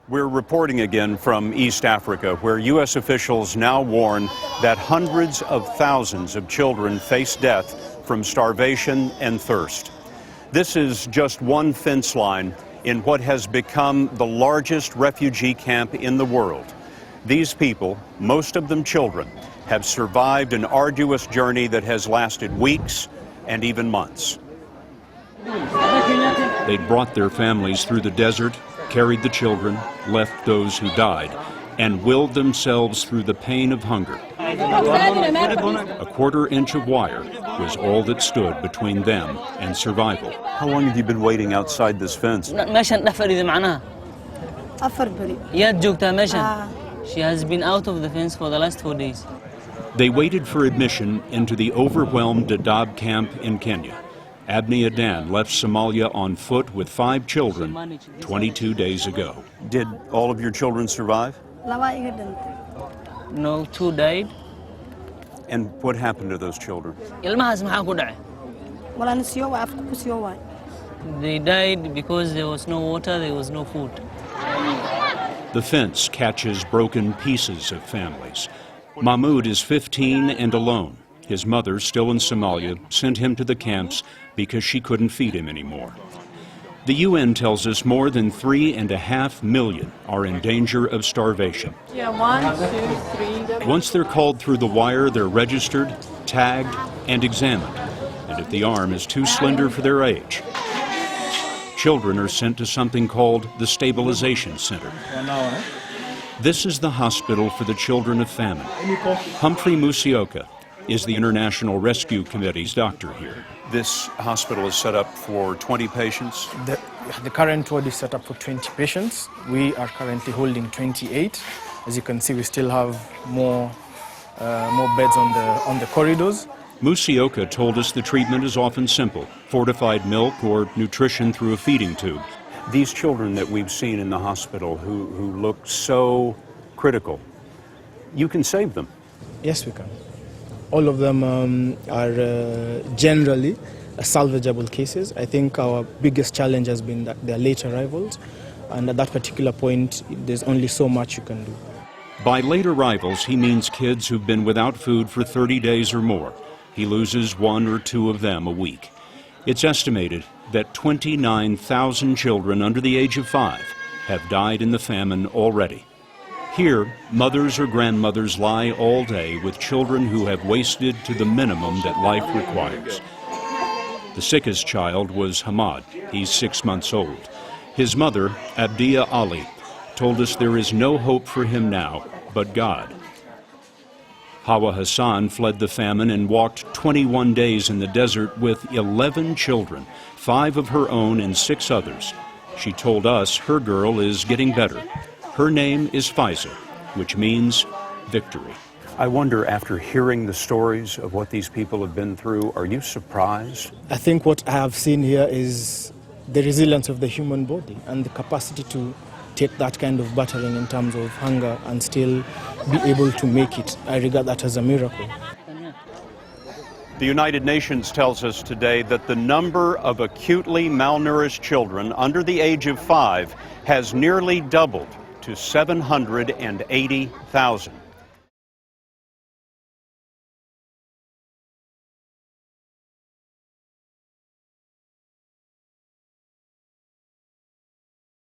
We're reporting again from East Africa, where U.S. officials now warn that hundreds of thousands of children face death from starvation and thirst. This is just one fence line in what has become the largest refugee camp in the world. These people, most of them children, have survived an arduous journey that has lasted weeks and even months. They'd brought their families through the desert, carried the children, left those who died, and willed themselves through the pain of hunger. A quarter-inch of wire was all that stood between them and survival. How long have you been waiting outside this fence? She has been out of the fence for the last 4 days. They waited for admission into the overwhelmed Dadaab camp in Kenya. Abni Adan left Somalia on foot with 5 children 22 days ago. Did all of your children survive? No, 2 died. And what happened to those children? They died because there was no water, there was no food. The fence catches broken pieces of families. Mahmoud is 15 and alone. His mother, still in Somalia, sent him to the camps because she couldn't feed him anymore. The UN tells us more than 3.5 million are in danger of starvation. Yeah, 1, 2, 3. Once they're called through the wire, they're registered, tagged, and examined. And if the arm is too slender for their age, children are sent to something called the Stabilization Center. This is the hospital for the children of famine. Humphrey Musioka is the International Rescue Committee's doctor here. This hospital is set up for 20 patients? The current ward is set up for 20 patients. We are currently holding 28. As you can see, we still have more beds on the corridors. Musioka told us the treatment is often simple: fortified milk or nutrition through a feeding tube. These children that we've seen in the hospital who look so critical, you can save them. Yes, we can. All of them are generally salvageable cases. I think our biggest challenge has been that they're late arrivals, and at that particular point, there's only so much you can do. By late arrivals, he means kids who've been without food for 30 days or more. He loses 1 or 2 of them a week. It's estimated that 29,000 children under the age of 5 have died in the famine already. Here, mothers or grandmothers lie all day with children who have wasted to the minimum that life requires. The sickest child was Hamad. He's 6 months old. His mother, Abdia Ali, told us there is no hope for him now but God. Hawa Hassan fled the famine and walked 21 days in the desert with 11 children, 5 of her own and 6 others. She told us her girl is getting better. Her name is Faiza, which means victory. I wonder, after hearing the stories of what these people have been through, are you surprised? I think what I have seen here is the resilience of the human body and the capacity to take that kind of battering in terms of hunger and still be able to make it. I regard that as a miracle. The United Nations tells us today that the number of acutely malnourished children under the age of 5 has nearly doubled to 780,000.